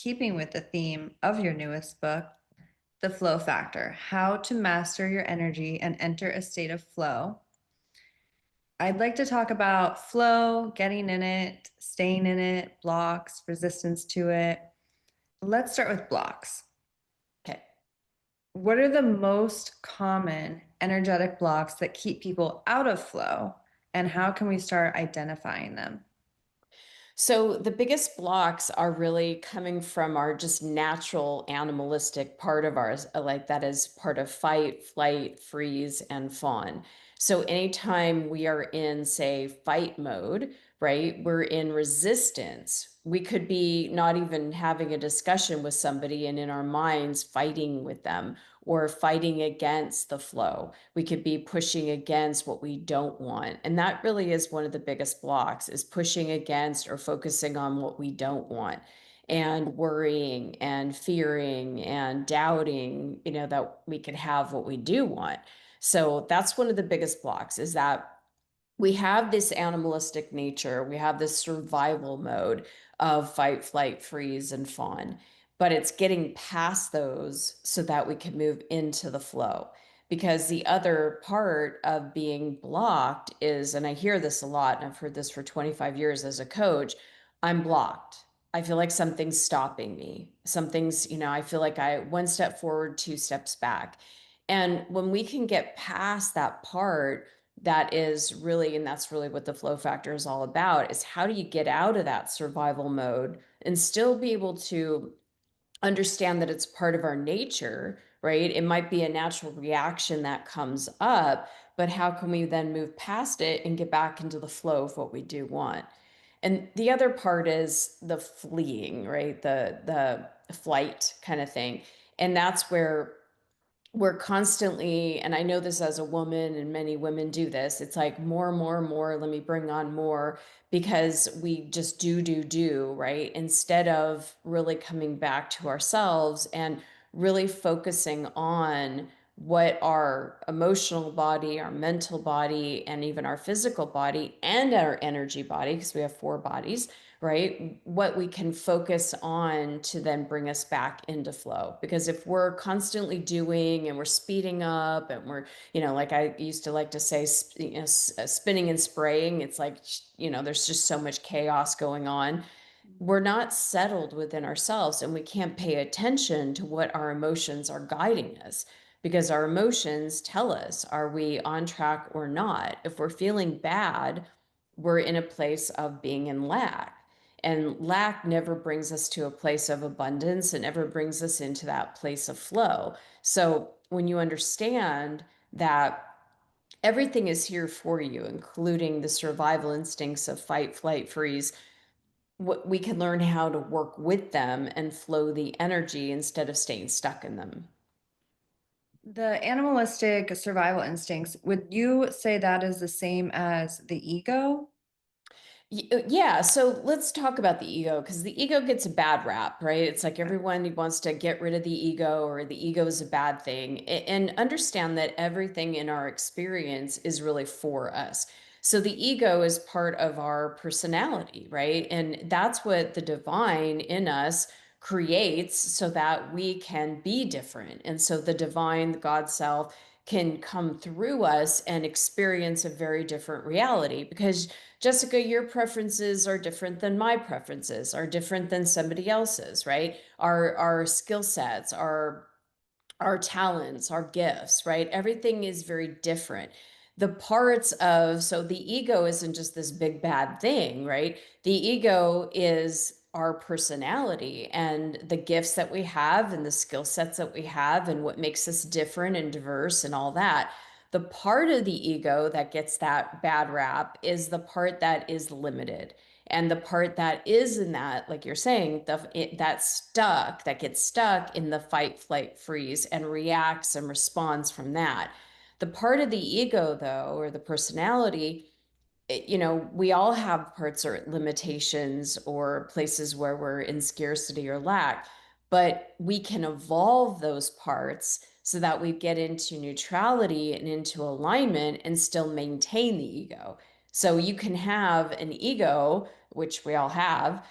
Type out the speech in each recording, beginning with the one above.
keeping with the theme of your newest book, The Flow Factor: How to Master Your Energy and Enter a State of Flow. I'd like to talk about flow, getting in it, staying in it, blocks, resistance to it. Let's start with blocks. Okay. What are the most common energetic blocks that keep people out of flow, and how can we start identifying them? So the biggest blocks are really coming from our just natural animalistic part of ours, like that is part of fight, flight, freeze, and fawn. So anytime we are in, say, fight mode, right, we're in resistance. We could be not even having a discussion with somebody and in our minds fighting with them or fighting against the flow. We could be pushing against what we don't want. And that really is one of the biggest blocks, is pushing against or focusing on what we don't want and worrying and fearing and doubting, that we could have what we do want. So that's one of the biggest blocks, is that we have this animalistic nature, we have this survival mode of fight, flight, freeze, and fawn, but it's getting past those so that we can move into the flow. Because the other part of being blocked is, and I hear this a lot, and I've heard this for 25 years as a coach, I'm blocked. I feel like something's stopping me. Something's, I feel like I one step forward, two steps back. And when we can get past that part, that is really, and that's really what the flow factor is all about, is how do you get out of that survival mode and still be able to understand that it's part of our nature, right? It might be a natural reaction that comes up, but how can we then move past it and get back into the flow of what we do want? And the other part is the fleeing, right? The flight kind of thing. And that's where we're constantly, and I know this as a woman, and many women do this, it's like more, more, more, let me bring on more, because we just do, right? Instead of really coming back to ourselves and really focusing on what our emotional body, our mental body, and even our physical body and our energy body, because we have four bodies, right? What we can focus on to then bring us back into flow. Because if we're constantly doing and we're speeding up and we're, like I used to like to say, spinning and spraying, it's like, there's just so much chaos going on. We're not settled within ourselves, and we can't pay attention to what our emotions are guiding us, because our emotions tell us, are we on track or not? If we're feeling bad, we're in a place of being in lack. And lack never brings us to a place of abundance. It never brings us into that place of flow. So when you understand that everything is here for you, including the survival instincts of fight, flight, freeze, we can learn how to work with them and flow the energy instead of staying stuck in them. The animalistic survival instincts, would you say that is the same as the ego? Yeah, so let's talk about the ego, because the ego gets a bad rap, right? It's like Okay. everyone wants to get rid of the ego, or the ego is a bad thing. And understand that everything in our experience is really for us. So the ego is part of our personality, right? And that's what the divine in us creates so that we can be different. And so the divine, the God self, can come through us and experience a very different reality, because Jessica, your preferences are different than my preferences, are different than somebody else's, right? Our skill sets, our talents, our gifts, right? Everything is very different. The parts of, so the ego isn't just this big bad thing, right? The ego is our personality and the gifts that we have and the skill sets that we have and what makes us different and diverse and all that. The part of the ego that gets that bad rap is the part that is limited. And the part that is in that, like you're saying, that gets stuck in the fight, flight, freeze and reacts and responds from that. The part of the ego, though, or the personality, we all have parts or limitations or places where we're in scarcity or lack, but we can evolve those parts so that we get into neutrality and into alignment and still maintain the ego. So you can have an ego, which we all have,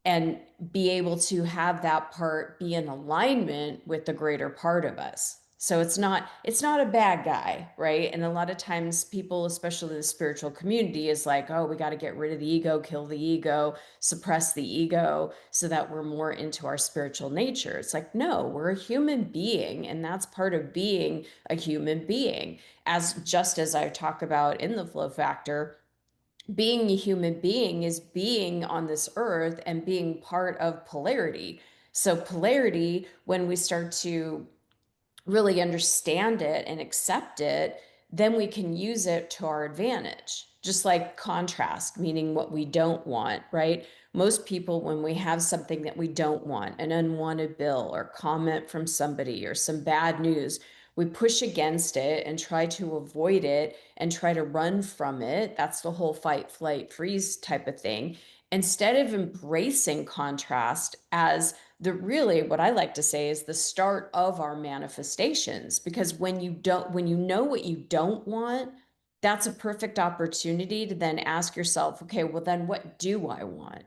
and be able to have that part be in alignment with the greater part of us. So it's not a bad guy, right? And a lot of times people, especially in the spiritual community, is like, oh, we got to get rid of the ego, kill the ego, suppress the ego so that we're more into our spiritual nature. It's like, no, we're a human being, and that's part of being a human being. As just as I talk about in the flow factor, being a human being is being on this earth and being part of polarity. So, polarity, when we start to really understand it and accept it, then we can use it to our advantage. Just like contrast, meaning what we don't want, right? Most people, when we have something that we don't want, an unwanted bill or comment from somebody or some bad news, we push against it and try to avoid it and try to run from it. That's the whole fight, flight, freeze type of thing. Instead of embracing contrast as the really what I like to say is the start of our manifestations, because when you know what you don't want, that's a perfect opportunity to then ask yourself, okay, well then what do I want?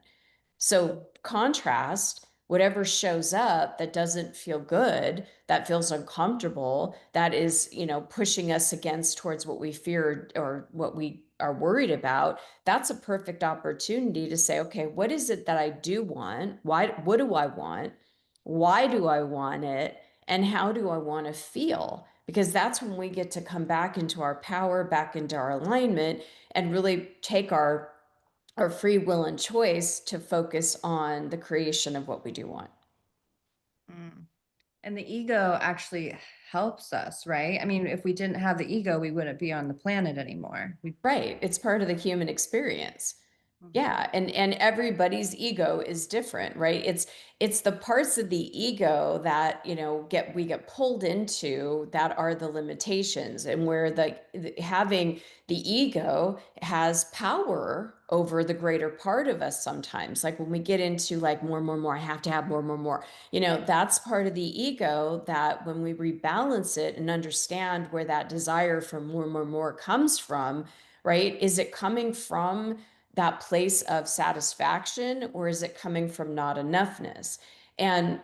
So contrast, whatever shows up that doesn't feel good, that feels uncomfortable, that is, pushing us against towards what we feared or what we are worried about, that's a perfect opportunity to say, okay, what is it that I do want? What do I want? Why do I want it? And how do I want to feel? Because that's when we get to come back into our power, back into our alignment, and really take our free will and choice to focus on the creation of what we do want. Mm. And the ego actually helps us, right? I mean, if we didn't have the ego, we wouldn't be on the planet anymore. We Right. It's part of the human experience. Mhm. Yeah, and everybody's ego is different, right? It's the parts of the ego that, we get pulled into that are the limitations, and where having the ego has power over the greater part of us sometimes. Like when we get into like more, more, more, I have to have more, more, more. That's part of the ego that when we rebalance it and understand where that desire for more, more, more comes from, right? Is it coming from that place of satisfaction, or is it coming from not enoughness? And,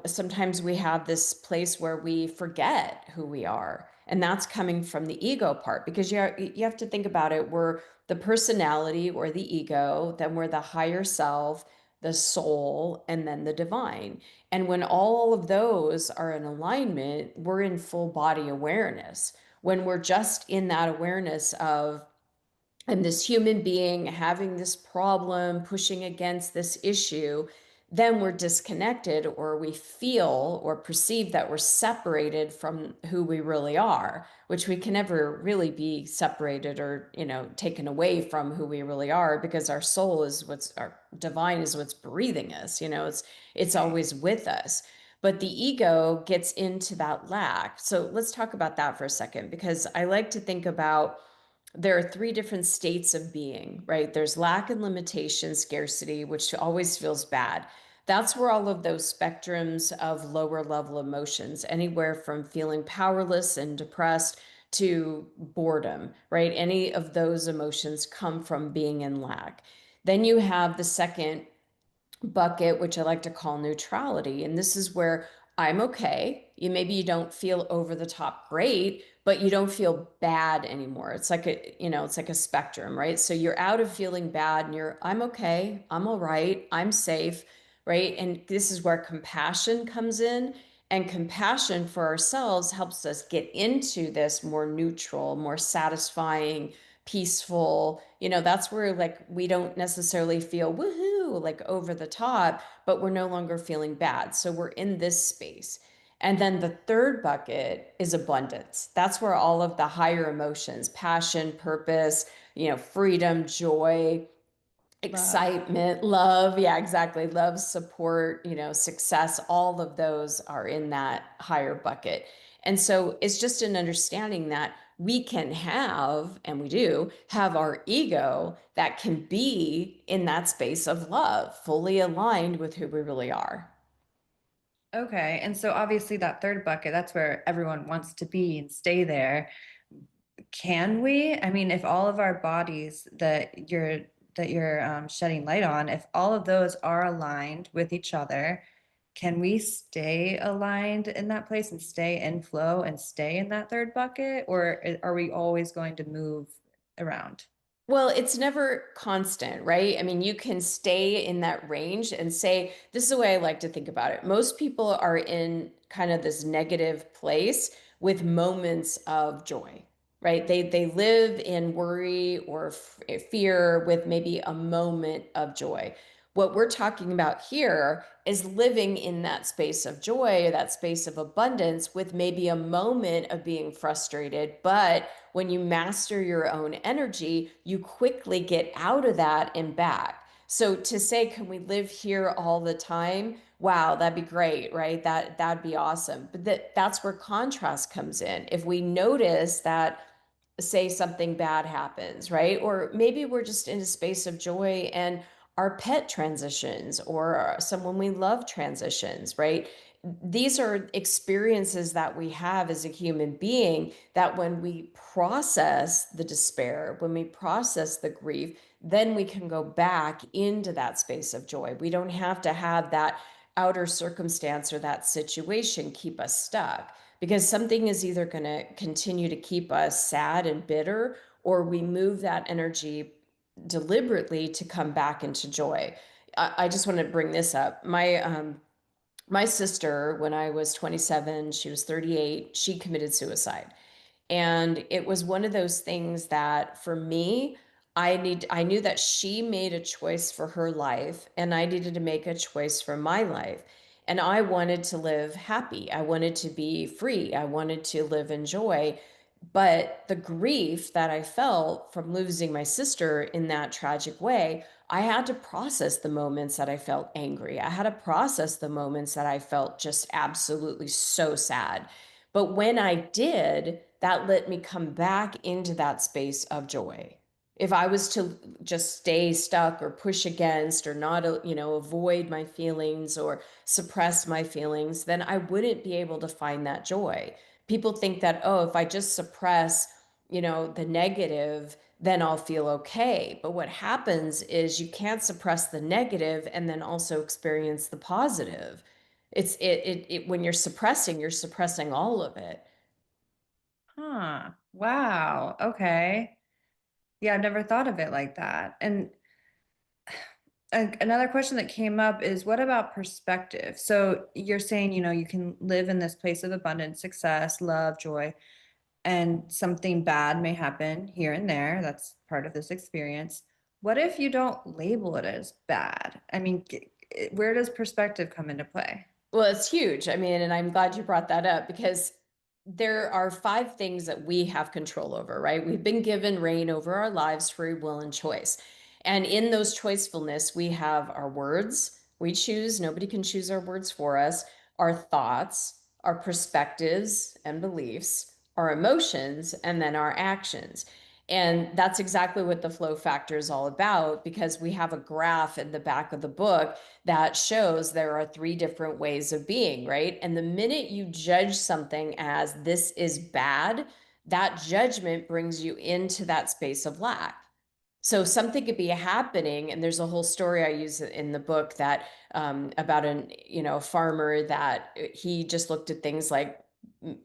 sometimes we have this place where we forget who we are. And that's coming from the ego part, because you have to think about it. We're the personality or the ego, then we're the higher self, the soul, and then the divine. And when all of those are in alignment, we're in full body awareness. When we're just in that awareness of, and this human being having this problem, pushing against this issue, then we're disconnected, or we feel or perceive that we're separated from who we really are, which we can never really be separated or, taken away from who we really are, because our soul is our divine is what's breathing us, it's Right. always with us. But the ego gets into that lack. So let's talk about that for a second, because I like to think about there are three different states of being, right? There's lack and limitation, scarcity, which always feels bad. That's where all of those spectrums of lower level emotions, anywhere from feeling powerless and depressed to boredom, right? Any of those emotions come from being in lack. Then you have the second bucket, which I like to call neutrality. And this is where I'm okay. Maybe you don't feel over the top great, but you don't feel bad anymore. It's like it's like a spectrum, right? So you're out of feeling bad and I'm okay, I'm all right, I'm safe, right? And this is where compassion comes in. And compassion for ourselves helps us get into this more neutral, more satisfying, peaceful, that's where like we don't necessarily feel woohoo, like over the top, but we're no longer feeling bad. So we're in this space. And then the third bucket is abundance. That's where all of the higher emotions, passion, purpose, freedom, joy, Love. excitement, love. Yeah, exactly. Love, support, success, all of those are in that higher bucket. And so it's just an understanding that we can have, and we do have our ego that can be in that space of love, fully aligned with who we really are. Okay. And so obviously that third bucket, that's where everyone wants to be and stay there. Can we? I mean, if all of our bodies that you're shedding light on, if all of those are aligned with each other, can we stay aligned in that place and stay in flow and stay in that third bucket, or are we always going to move around? Well, it's never constant, right? I mean, you can stay in that range and say, this is the way I like to think about it. Most people are in kind of this negative place with moments of joy, right? They live in worry or fear with maybe a moment of joy. What we're talking about here is living in that space of joy, that space of abundance with maybe a moment of being frustrated, but when you master your own energy, you quickly get out of that and back. So to say, can we live here all the time? Wow, that'd be great, right? That'd be awesome. But that's where contrast comes in. If we notice that, say something bad happens, right? Or maybe we're just in a space of joy and our pet transitions or someone we love transitions, right? These are experiences that we have as a human being that when we process the despair, when we process the grief, then we can go back into that space of joy. We don't have to have that outer circumstance or that situation keep us stuck because something is either going to continue to keep us sad and bitter, or we move that energy deliberately to come back into joy. I just want to bring this up. My sister, when I was 27, she was 38, she committed suicide. And it was one of those things that for me, I knew that she made a choice for her life and I needed to make a choice for my life. And I wanted to live happy. I wanted to be free. I wanted to live in joy. But the grief that I felt from losing my sister in that tragic way, I had to process the moments that I felt angry. I had to process the moments that I felt just absolutely so sad. But when I did, that let me come back into that space of joy. If I was to just stay stuck or push against or not, avoid my feelings or suppress my feelings, then I wouldn't be able to find that joy. People think that, oh, if I just suppress, the negative, then I'll feel okay. But what happens is you can't suppress the negative and then also experience the positive. When you're suppressing all of it. Huh. Wow. Okay. Yeah, I've never thought of it like that. And another question that came up is what about perspective? So you're saying, you can live in this place of abundance, success, love, joy, and something bad may happen here and there. That's part of this experience. What if you don't label it as bad? I mean, where does perspective come into play? Well, it's huge. I mean, and I'm glad you brought that up because there are five things that we have control over, right? We've been given reign over our lives, free will, and choice. And in those choicefulness, we have our words we choose. Nobody can choose our words for us, our thoughts, our perspectives and beliefs, our emotions, and then our actions. And that's exactly what the flow factor is all about because we have a graph in the back of the book that shows there are three different ways of being, right? And the minute you judge something as this is bad, that judgment brings you into that space of lack. So something could be happening, and there's a whole story I use in the book that about a farmer that he just looked at things like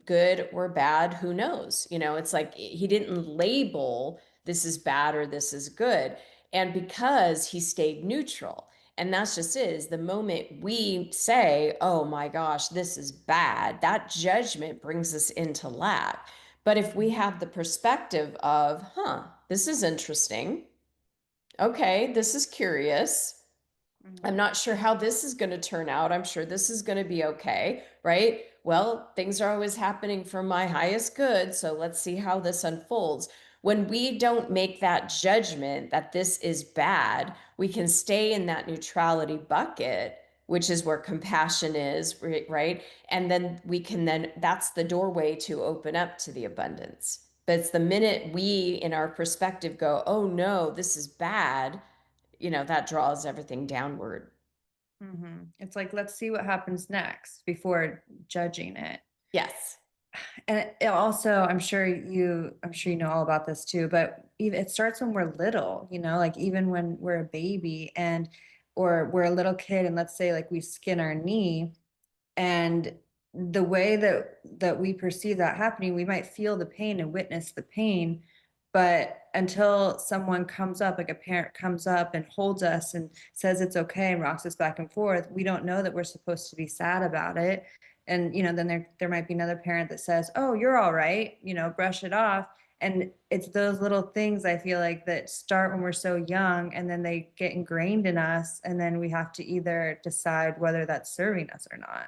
good or bad, who knows? It's like he didn't label this is bad or this is good, and because he stayed neutral. And that's just is the moment we say, oh my gosh, this is bad, that judgment brings us into lack. But if we have the perspective of, this is interesting. Okay, this is curious. I'm Mhm. not sure how this is going to turn out. I'm sure this is going to be okay, right? Well, things are always happening for my highest good, so let's see how this unfolds. When we don't make that judgment that this is bad, we can stay in that neutrality bucket, which is where compassion is, right? And then that's the doorway to open up to the abundance. But it's the minute we, in our perspective, go, oh no, this is bad, that draws everything downward. It's like, let's see what happens next before judging it. Yes. And it also, I'm sure you know all about this too, but even it starts when we're little, you know, like even when we're a baby and or we're a little kid and let's say like we skin our knee, and the way that we perceive that happening, we might feel the pain and witness the pain, but until someone comes up, like a parent comes up and holds us and says it's okay and rocks us back and forth, we don't know that we're supposed to be sad about it. And you know, then there might be another parent that says, "Oh, you're all right," you know, brush it off. And it's those little things I feel like that start when we're so young and then they get ingrained in us, and then we have to either decide whether that's serving us or not.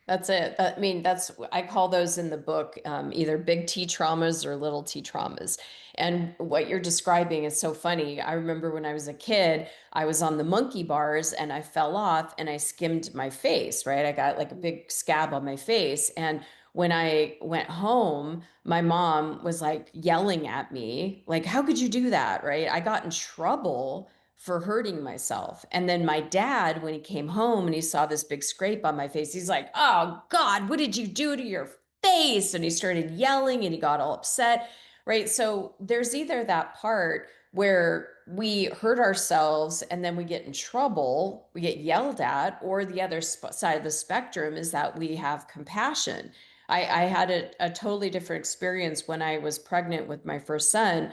That's it. I mean, that's, I call those in the book either big T traumas or little T traumas. And what you're describing is so funny. I remember when I was a kid, I was on the monkey bars and I fell off and I skimmed my face, right? I got like a big scab on my face. And when I went home, my mom was like yelling at me, like, how could you do that? Right? I got in trouble for hurting myself. And then my dad, when he came home and he saw this big scrape on my face, he's like, oh God, what did you do to your face? And he started yelling and he got all upset, right? So there's either that part where we hurt ourselves and then we get in trouble, we get yelled at, or the other side of the spectrum is that we have compassion. I had a totally different experience when I was pregnant with my first son,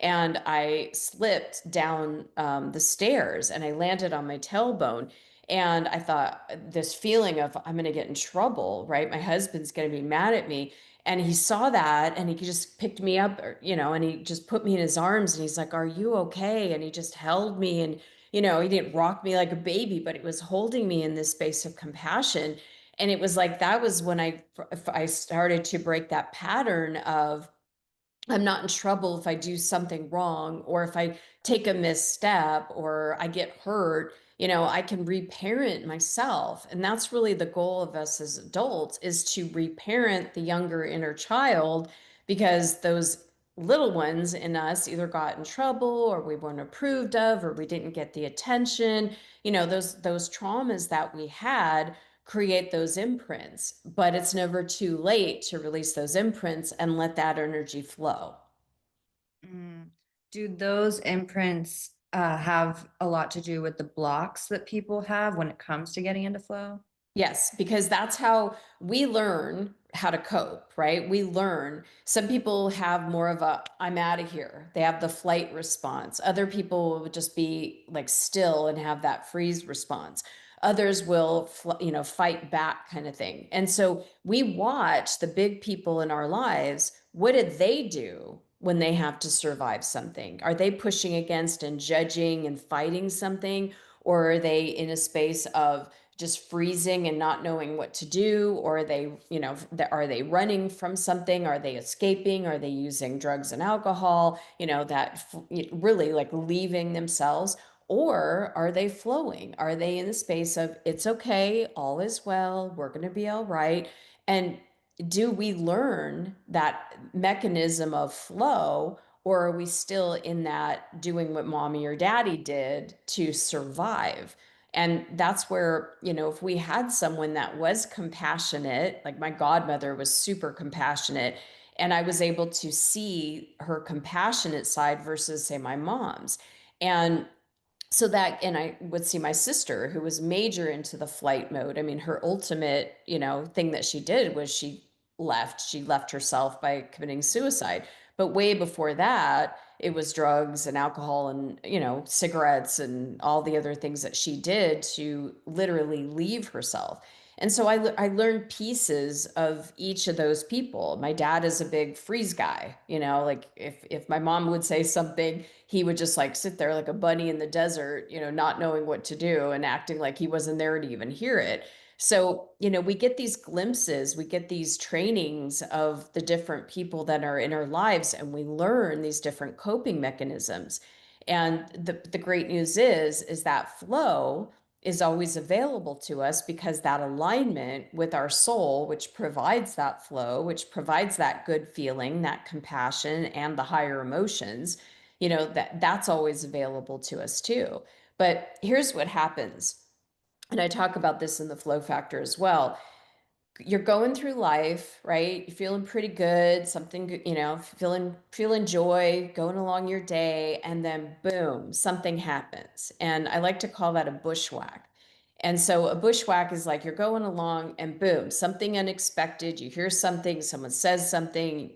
and I slipped down the stairs and I landed on my tailbone. And I thought this feeling of I'm going to get in trouble, right? My husband's going to be mad at me. And he saw that and he just picked me up, and he just put me in his arms and he's like, are you okay? And he just held me and, he didn't rock me like a baby, but he was holding me in this space of compassion. And it was like that was when I started to break that pattern of I'm not in trouble if I do something wrong or if I take a misstep or I get hurt, I can reparent myself. And that's really the goal of us as adults is to reparent the younger inner child because those little ones in us either got in trouble or we weren't approved of or we didn't get the attention. Those traumas that we had create those imprints, but it's never too late to release those imprints and let that energy flow. Mm. Do those imprints have a lot to do with the blocks that people have when it comes to getting into flow? Yes, because that's how we learn how to cope, right? We learn. Some people have more of a I'm out of here. They have the flight response. Other people will just be like still and have that freeze response. Others will, fight back kind of thing. And so we watch the big people in our lives. What did they do when they have to survive something? Are they pushing against and judging and fighting something? Or are they in a space of just freezing and not knowing what to do? Or are they running from something? Are they escaping? Are they using drugs and alcohol, that really like leaving themselves? Or are they flowing? Are they in the space of it's okay, all is well, we're going to be all right? And do we learn that mechanism of flow, or are we still in that doing what mommy or daddy did to survive? And that's where, if we had someone that was compassionate, like my godmother was super compassionate, and I was able to see her compassionate side versus, say, my mom's. And and I would see my sister who was major into the flight mode. I mean, her ultimate, thing that she did was she left herself by committing suicide. But way before that, it was drugs and alcohol and, cigarettes and all the other things that she did to literally leave herself. And so I learned pieces of each of those people. My dad is a big freeze guy, like if my mom would say something, he would just like sit there like a bunny in the desert, not knowing what to do and acting like he wasn't there to even hear it. So, we get these glimpses, we get these trainings of the different people that are in our lives, and we learn these different coping mechanisms. And the great news is that flow is always available to us because that alignment with our soul, which provides that flow, which provides that good feeling, that compassion, and the higher emotions, that's always available to us too. But here's what happens, and I talk about this in the flow factor as well. you're going through life, right? You're feeling pretty good, something good, feeling joy, going along your day, and then boom, something happens. And I like to call that a bushwhack. And so a bushwhack is like you're going along and boom, something unexpected, you hear something, someone says something,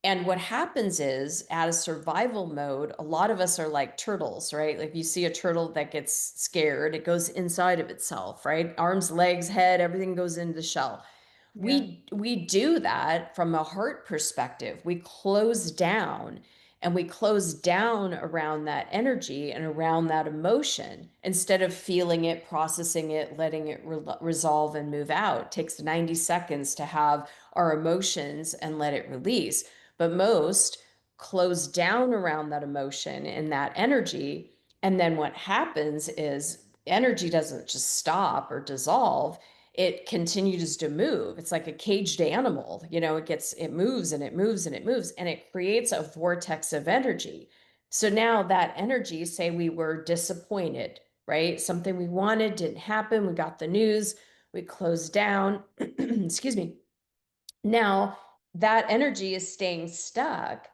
and what happens is, out of survival mode, a lot of us are like turtles, right? Like you see a turtle that gets scared, it goes inside of itself, right? Arms, legs, head, everything goes into the shell. Yeah. We do that from a heart perspective. We close down, and we close down around that energy and around that emotion instead of feeling it, processing it, letting it resolve and move out. It takes 90 seconds to have our emotions and let it release. But most close down around that emotion and that energy. And then what happens is energy doesn't just stop or dissolve, it continues to move. It's like a caged animal. It moves and it moves and it moves, and it creates a vortex of energy. So now that energy, say we were disappointed, right? Something we wanted didn't happen. We got the news, we closed down. Excuse me. Now that energy is staying stuck,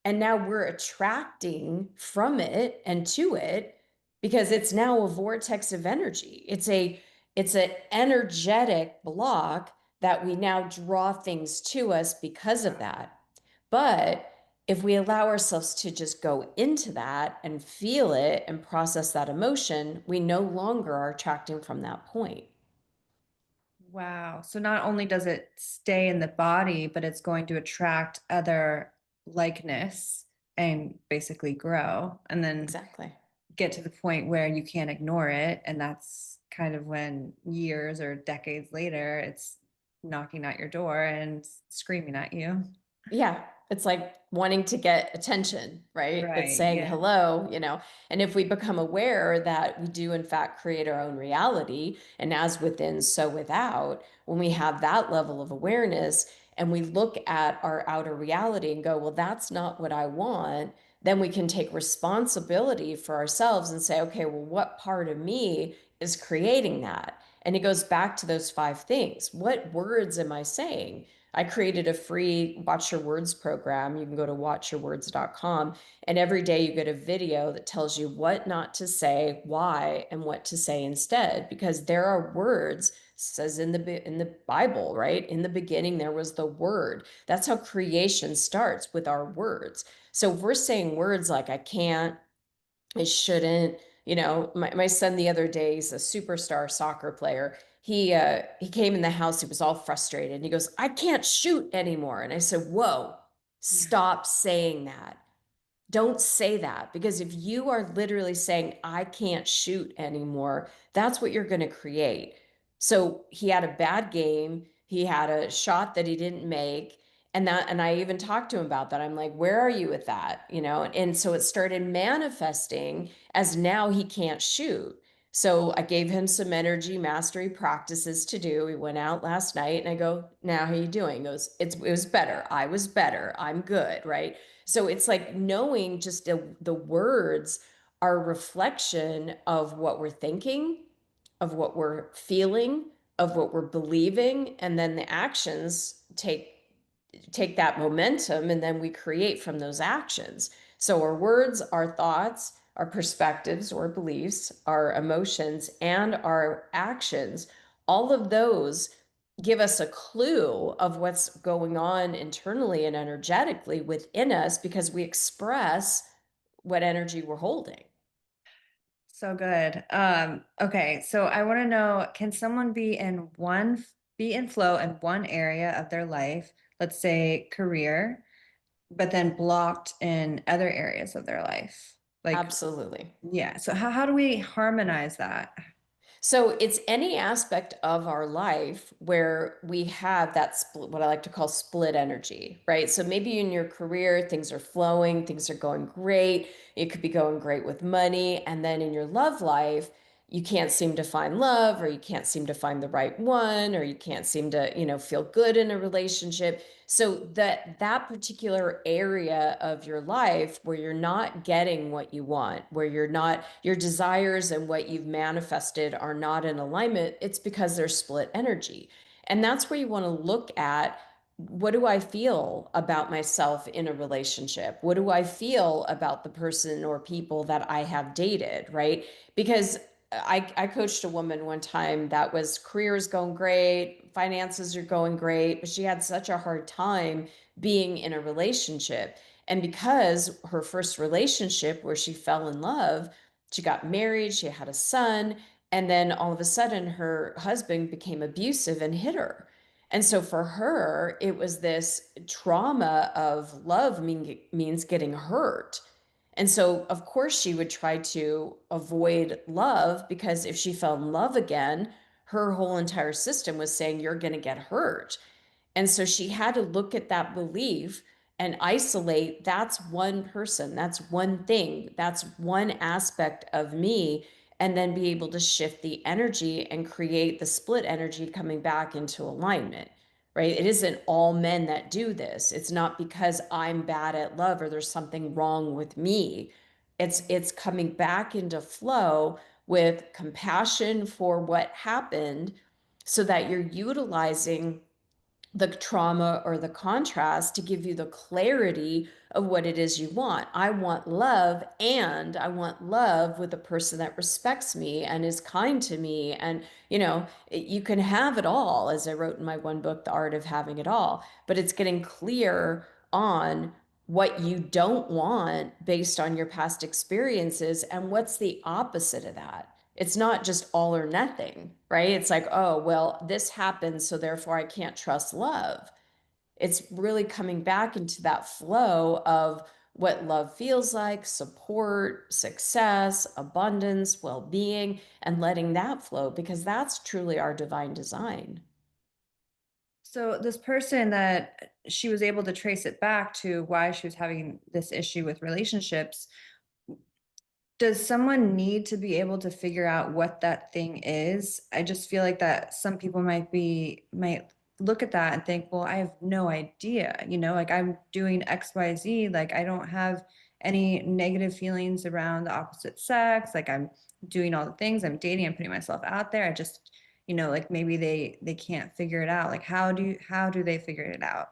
and now we're attracting from it and to it because it's now a vortex of energy. It's an energetic block that we now draw things to us because of that. But if we allow ourselves to just go into that and feel it and process that emotion, we no longer are attracting from that point. Wow. So not only does it stay in the body, but it's going to attract other likeness and basically grow and then Exactly. get to the point where you can't ignore it. And that's kind of when years or decades later, it's knocking at your door and screaming at you. Yeah, it's like wanting to get attention, right? It's Right. saying Yeah. hello, and if we become aware that we do, in fact, create our own reality, and as within, so without, when we have that level of awareness and we look at our outer reality and go, well, that's not what I want, then we can take responsibility for ourselves and say, okay, well, what part of me is creating that? And it goes back to those five things. What words am I saying? I created a free Watch Your Words program. You can go to watchyourwords.com, and every day you get a video that tells you what not to say, why, and what to say instead. Because there are words, says in the Bible, right? In the beginning there was the word. That's how creation starts, with our words. So if we're saying words like I can't, I shouldn't. My son the other day, he's a superstar soccer player. He came in the house, he was all frustrated, and he goes, I can't shoot anymore. And I said, whoa, stop saying that. Don't say that, because if you are literally saying, I can't shoot anymore, that's what you're going to create. So he had a bad game. He had a shot that he didn't make. And I even talked to him about that. I'm like, where are you with that? And so it started manifesting as now he can't shoot. So I gave him some energy mastery practices to do. We went out last night, and I go, now how are you doing? He goes, it was better. I was better. I'm good. Right. So it's like knowing just the words are a reflection of what we're thinking, of what we're feeling, of what we're believing, and then the actions take that momentum, and then we create from those actions. So our words, our thoughts, our perspectives or beliefs, our emotions, and our actions, all of those give us a clue of what's going on internally and energetically within us, because we express what energy we're holding. So good. Okay, so I want to know, can someone be in flow in one area of their life, let's say career, but then blocked in other areas of their life? Like, Absolutely. yeah. So how do we harmonize that? So it's any aspect of our life where we have that split, what I like to call split energy, right? So maybe in your career, things are flowing, things are going great. It could be going great with money. And then in your love life, you can't seem to find love, or you can't seem to find the right one, or you can't seem to, feel good in a relationship. So that particular area of your life where you're not getting what you want, where your desires and what you've manifested are not in alignment, it's because there's split energy. And that's where you want to look at, what do I feel about myself in a relationship? What do I feel about the person or people that I have dated, right? Because I coached a woman one time that was career is going great, finances are going great, but she had such a hard time being in a relationship. And because her first relationship where she fell in love, she got married, she had a son, and then all of a sudden her husband became abusive and hit her. And so for her, it was this trauma of means getting hurt. And so, of course, she would try to avoid love because if she fell in love again, her whole entire system was saying, you're going to get hurt. And so she had to look at that belief and isolate, that's one person, that's one thing, that's one aspect of me, and then be able to shift the energy and create the split energy coming back into alignment, right? It isn't all men that do this. It's not because I'm bad at love or there's something wrong with me. It's coming back into flow with compassion for what happened so that you're utilizing the trauma or the contrast to give you the clarity of what it is you want. I want love, and I want love with a person that respects me and is kind to me. And, you can have it all, as I wrote in my one book, The Art of Having It All, but it's getting clear on what you don't want based on your past experiences and what's the opposite of that. It's not just all or nothing, right? It's like, oh, well, this happened, so therefore I can't trust love. It's really coming back into that flow of what love feels like, support, success, abundance, well being, and letting that flow because that's truly our divine design. So this person that she was able to trace it back to why she was having this issue with relationships, does someone need to be able to figure out what that thing is? I just feel like that some people might look at that and think, well, I have no idea, like I'm doing XYZ, like I don't have any negative feelings around the opposite sex, like I'm doing all the things, I'm dating, I'm putting myself out there. I just, like maybe they can't figure it out. Like how do they figure it out?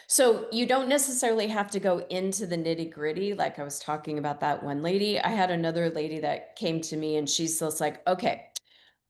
So you don't necessarily have to go into the nitty gritty. Like I was talking about that one lady. I had another lady that came to me and she's just like, okay,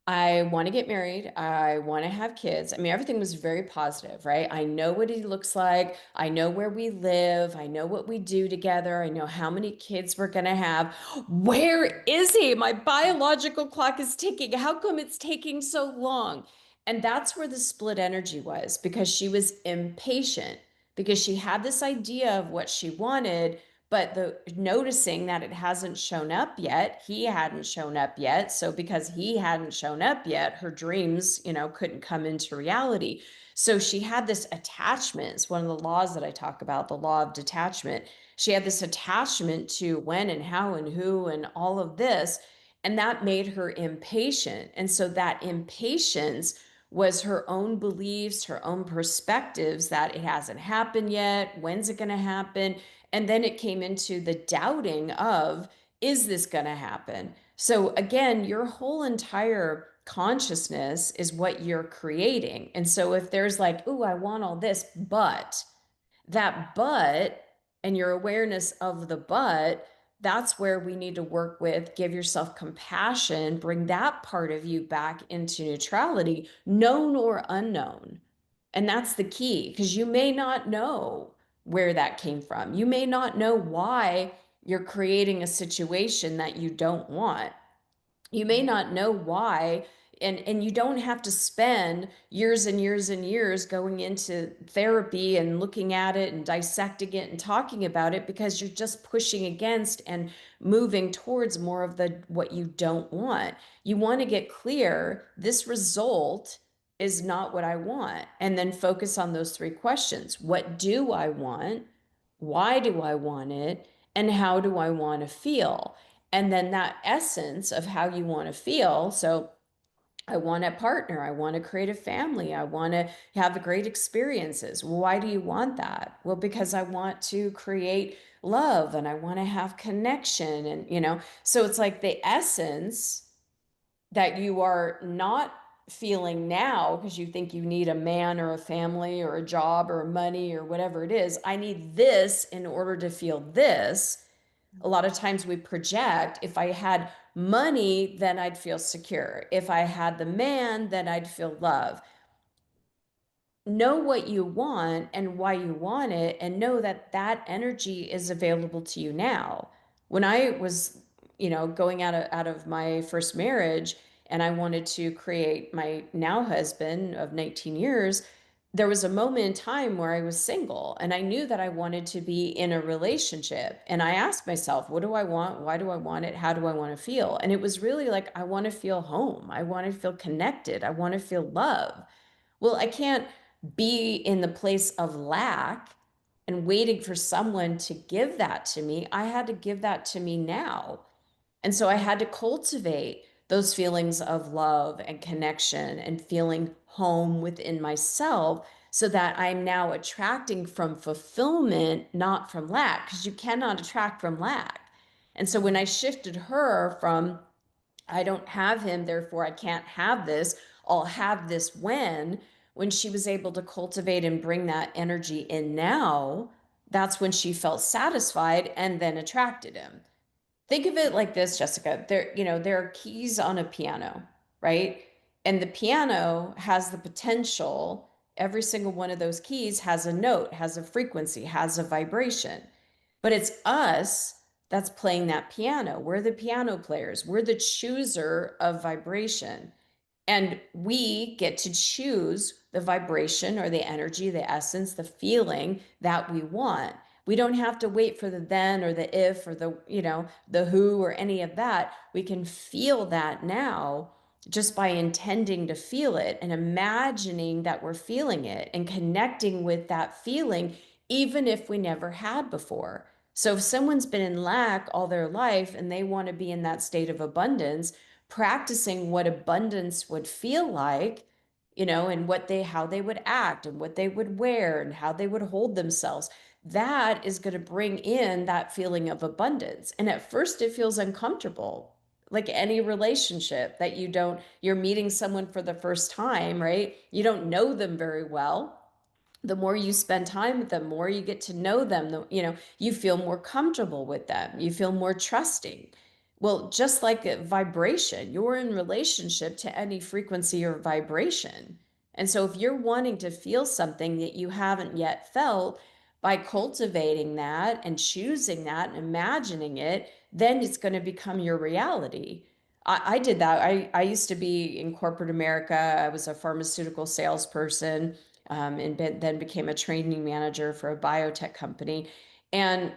I want to get married. I want to have kids. I mean, everything was very positive, right? I know what he looks like. I know where we live. I know what we do together. I know how many kids we're going to have. Where is he? My biological clock is ticking. How come it's taking so long? And that's where the split energy was because she was impatient because she had this idea of what she wanted, but the noticing that it hasn't shown up yet, he hadn't shown up yet. So because he hadn't shown up yet, her dreams, couldn't come into reality. So she had this attachment. It's one of the laws that I talk about, the law of detachment. She had this attachment to when and how and who and all of this. And that made her impatient. And so that impatience was her own beliefs, her own perspectives that it hasn't happened yet. When's it going to happen? And then it came into the doubting of, is this going to happen? So again, your whole entire consciousness is what you're creating. And so if there's like, oh, I want all this, but that but and your awareness of the but, that's where we need to work with, give yourself compassion, bring that part of you back into neutrality, known or unknown. And that's the key because you may not know where that came from. You may not know why you're creating a situation that you don't want. You may not know why, and you don't have to spend years and years and years going into therapy and looking at it and dissecting it and talking about it because you're just pushing against and moving towards more of the what you don't want. You want to get clear, this result is not what I want, and then focus on those three questions. What do I want? Why do I want it? And how do I want to feel? And then that essence of how you want to feel. So I want a partner. I want to create a family. I want to have great experiences. Why do you want that? Well, because I want to create love and I want to have connection. And, so it's like the essence that you are not feeling now because you think you need a man or a family or a job or money or whatever it is. I need this in order to feel this. A lot of times we project, if I had money, then I'd feel secure. If I had the man, then I'd feel love. Know what you want and why you want it, and know that that energy is available to you now. When I was, going out of my first marriage, and I wanted to create my now husband of 19 years, there was a moment in time where I was single and I knew that I wanted to be in a relationship. And I asked myself, what do I want? Why do I want it? How do I want to feel? And it was really like, I want to feel home. I want to feel connected. I want to feel love. Well, I can't be in the place of lack and waiting for someone to give that to me. I had to give that to me now. And so I had to cultivate those feelings of love and connection and feeling home within myself so that I'm now attracting from fulfillment, not from lack, because you cannot attract from lack. And so when I shifted her from, I don't have him, therefore I can't have this, I'll have this when she was able to cultivate and bring that energy in now, that's when she felt satisfied and then attracted him. Think of it like this, Jessica. There are keys on a piano, right? And the piano has the potential, every single one of those keys has a note, has a frequency, has a vibration. But it's us that's playing that piano. We're the piano players. We're the chooser of vibration. And we get to choose the vibration or the energy, the essence, the feeling that we want. We don't have to wait for the then or the if or the who or any of that. We can feel that now just by intending to feel it and imagining that we're feeling it and connecting with that feeling, even if we never had before. So if someone's been in lack all their life and they want to be in that state of abundance, practicing what abundance would feel like, and how they would act and what they would wear and how they would hold themselves, that is going to bring in that feeling of abundance. And at first it feels uncomfortable, like any relationship that you're meeting someone for the first time, right? You don't know them very well. The more you spend time with them, more you get to know them, you feel more comfortable with them, you feel more trusting. Well, just like a vibration, you're in relationship to any frequency or vibration. And so if you're wanting to feel something that you haven't yet felt, by cultivating that and choosing that and imagining it, then it's going to become your reality. I did that. I used to be in corporate America. I was a pharmaceutical salesperson, then became a training manager for a biotech company. And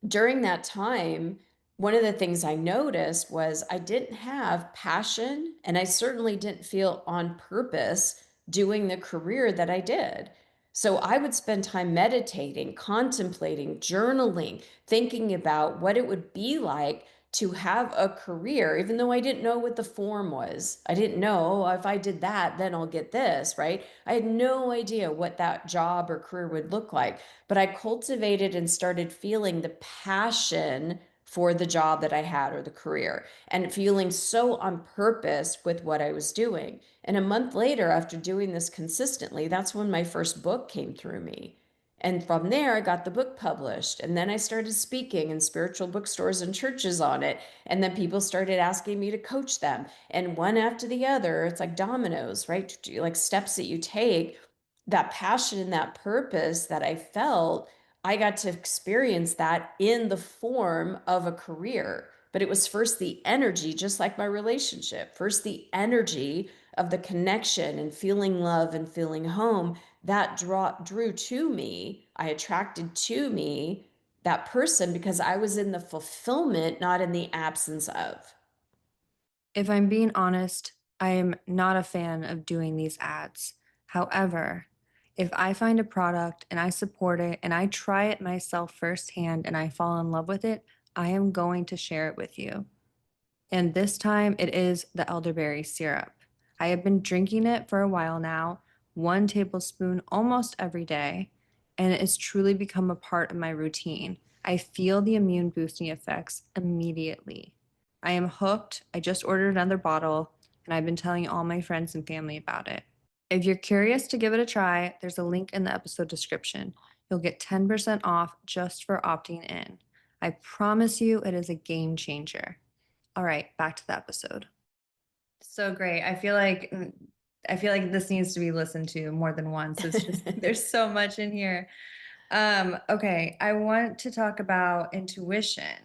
during that time, one of the things I noticed was I didn't have passion, and I certainly didn't feel on purpose doing the career that I did. So I would spend time meditating, contemplating, journaling, thinking about what it would be like to have a career, even though I didn't know what the form was. I didn't know, "Oh, if I did that, then I'll get this," right? I had no idea what that job or career would look like, but I cultivated and started feeling the passion for the job that I had or the career, and feeling so on purpose with what I was doing. And a month later, after doing this consistently, that's when my first book came through me. And from there, I got the book published. And then I started speaking in spiritual bookstores and churches on it. And then people started asking me to coach them. And one after the other, it's like dominoes, right? Like steps that you take, that passion and that purpose that I felt, I got to experience that in the form of a career. But it was first the energy, just like my relationship, first the energy of the connection and feeling love and feeling home that drew to me. I attracted to me that person because I was in the fulfillment, not in the absence of. If I'm being honest, I am not a fan of doing these ads. However, if I find a product and I support it and I try it myself firsthand and I fall in love with it, I am going to share it with you. And this time it is the elderberry syrup. I have been drinking it for a while now, 1 tablespoon almost every day, and it has truly become a part of my routine. I feel the immune boosting effects immediately. I am hooked. I just ordered another bottle, and I've been telling all my friends and family about it. If you're curious to give it a try, there's a link in the episode description. You'll get 10% off just for opting in. I promise you it is a game changer. All right, back to the episode. So great. I feel like this needs to be listened to more than once. It's just there's so much in here. Okay, I want to talk about intuition.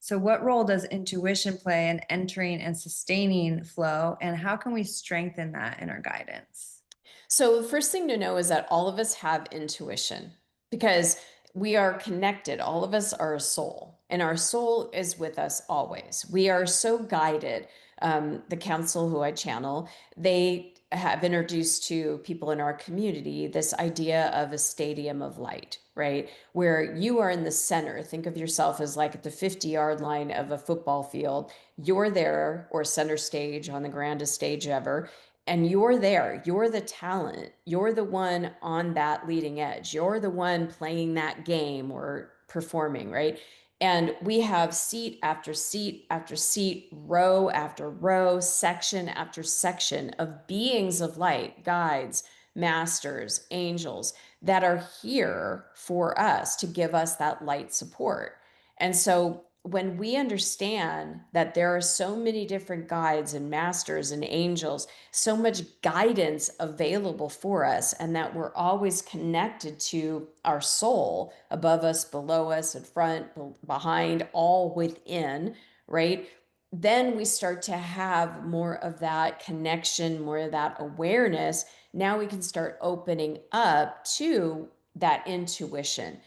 So what role does intuition play in entering and sustaining flow, and how can we strengthen that in our guidance? So, the first thing to know is that all of us have intuition because we are connected. All of us are a soul, and our soul is with us always. We are so guided. The council who I channel, they have introduced to people in our community this idea of a stadium of light, right? Where you are in the center. Think of yourself as like at the 50-yard line of a football field. You're there, or center stage on the grandest stage ever, and you're there. You're the talent. You're the one on that leading edge. You're the one playing that game or performing, right? And we have seat after seat after seat, row after row, section after section of beings of light, guides, masters, angels that are here for us to give us that light support. And so when we understand that there are so many different guides and masters and angels, so much guidance available for us, and that we're always connected to our soul above us, below us, in front, behind, all within, right? Then we start to have more of that connection, more of that awareness. Now we can start opening up to that intuition.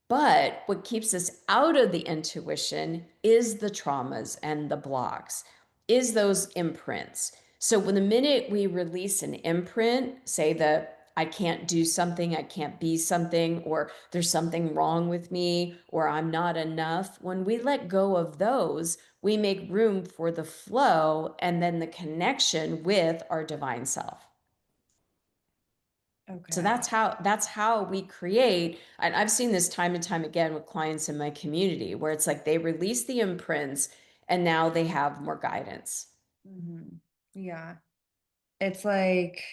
But what keeps us out of the intuition is the traumas and the blocks, is those imprints. So when the minute we release an imprint, say that I can't do something, I can't be something, or there's something wrong with me, or I'm not enough, when we let go of those, we make room for the flow and then the connection with our divine self. So Okay. that's how we create. And I've seen this time and time again with clients in my community where it's like they release the imprints and now they have more guidance. Yeah. It's like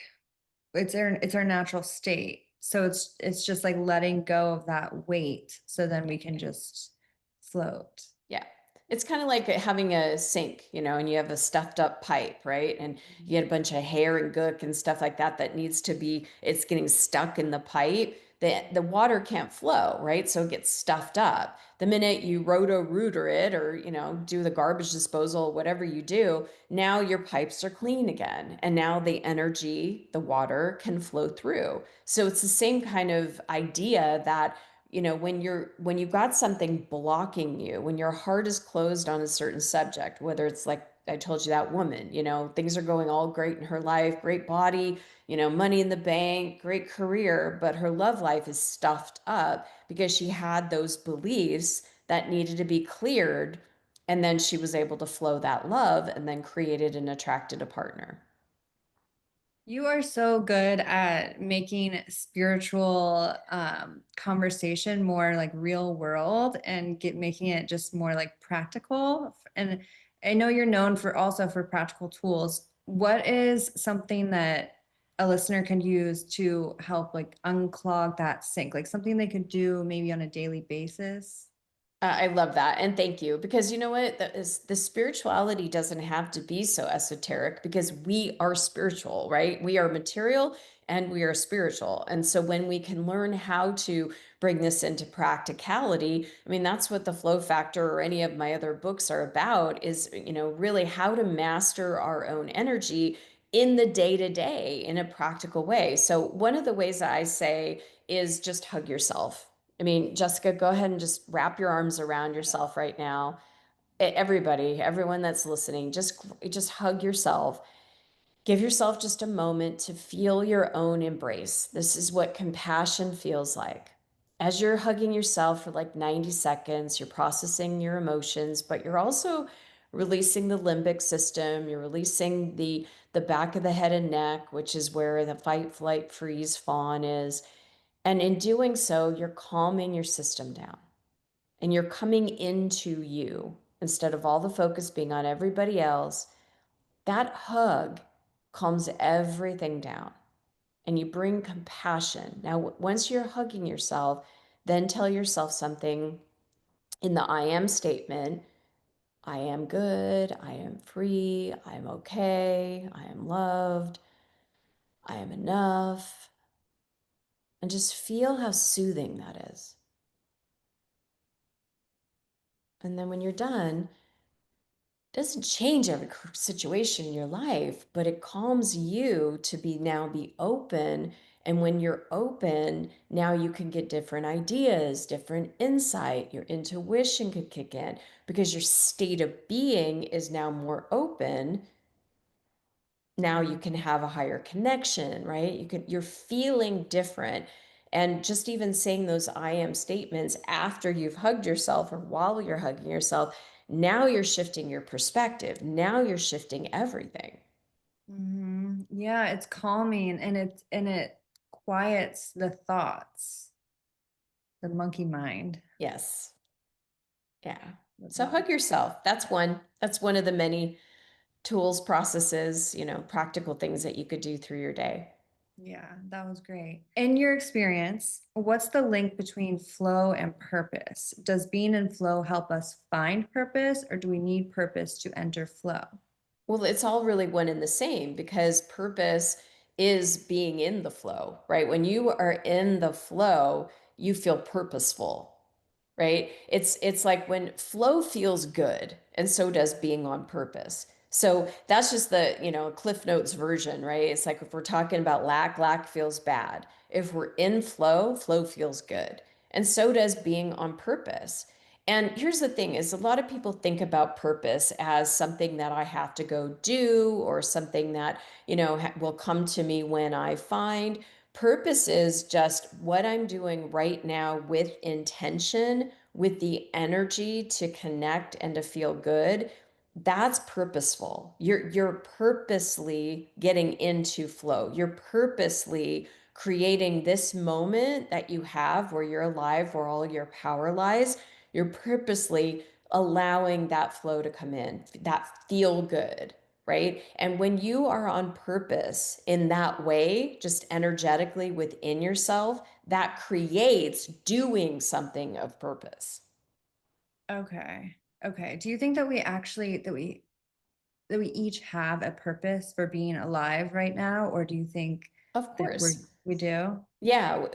it's our natural state. So it's just like letting go of that weight so then we can just float. Yeah. It's kind of like having a sink, and you have a stuffed up pipe, right? And you had a bunch of hair and gook and stuff like that that needs to be, it's getting stuck in the pipe. The water can't flow, right? So it gets stuffed up. The minute you roto-rooter it or, do the garbage disposal, whatever you do, now your pipes are clean again. And now the energy, the water can flow through. So it's the same kind of idea that when you've got something blocking you, when your heart is closed on a certain subject, whether it's like I told you, that woman, things are going all great in her life, great body, money in the bank, great career, but her love life is stuffed up because she had those beliefs that needed to be cleared, and then she was able to flow that love and then created and attracted a partner. You are so good at making spiritual conversation more like real world and get making it just more like practical. And I know you're known for also for practical tools. What is something that a listener can use to help like unclog that sink? Like something they could do maybe on a daily basis? I love that. And thank you. Because you know what? The spirituality doesn't have to be so esoteric because we are spiritual, right? We are material and we are spiritual. And so when we can learn how to bring this into practicality, I mean, that's what the Flow Factor or any of my other books are about is, really how to master our own energy in the day to day in a practical way. So one of the ways that I say is just hug yourself. I mean, Jessica, go ahead and just wrap your arms around yourself right now. Everybody, everyone that's listening, just hug yourself. Give yourself just a moment to feel your own embrace. This is what compassion feels like. As you're hugging yourself for like 90 seconds, you're processing your emotions, but you're also releasing the limbic system. You're releasing the back of the head and neck, which is where the fight, flight, freeze, fawn is. And in doing so, you're calming your system down and you're coming into you instead of all the focus being on everybody else. That hug calms everything down. And you bring compassion. Now, once you're hugging yourself, then tell yourself something in the I am statement. I am good. I am free. I am okay. I am loved. I am enough. And just feel how soothing that is. And then when you're done, it doesn't change every situation in your life, but it calms you to be open. And when you're open, now you can get different ideas, different insight. Your intuition could kick in because your state of being is now more open. Now you can have a higher connection, right? You're feeling different. And just even saying those I am statements after you've hugged yourself or while you're hugging yourself, now you're shifting your perspective. Now you're shifting everything. Yeah, it's calming and it quiets the thoughts, the monkey mind. Yes. Yeah. Love So that. hug yourself. That's one of the many tools, processes, practical things that you could do through your day. Yeah, that was great. In your experience, what's the link between flow and purpose? Does being in flow help us find purpose, or do we need purpose to enter flow? Well, it's all really one and the same because purpose is being in the flow, right? When you are in the flow, you feel purposeful, right? It's like when flow feels good, and so does being on purpose. So that's just the, Cliff Notes version, right? It's like if we're talking about lack feels bad. If we're in flow, flow feels good. And so does being on purpose. And here's the thing is a lot of people think about purpose as something that I have to go do or something that, will come to me when I find. Purpose is just what I'm doing right now with intention, with the energy to connect and to feel good. That's purposeful. You're purposely getting into flow. You're purposely creating this moment that you have where you're alive, where all your power lies. You're purposely allowing that flow to come in, that feel good, right? And when you are on purpose in that way, just energetically within yourself, that creates doing something of purpose. Okay. Okay. Do you think that we each have a purpose for being alive right now, or do you think Of that course. we do? Yeah,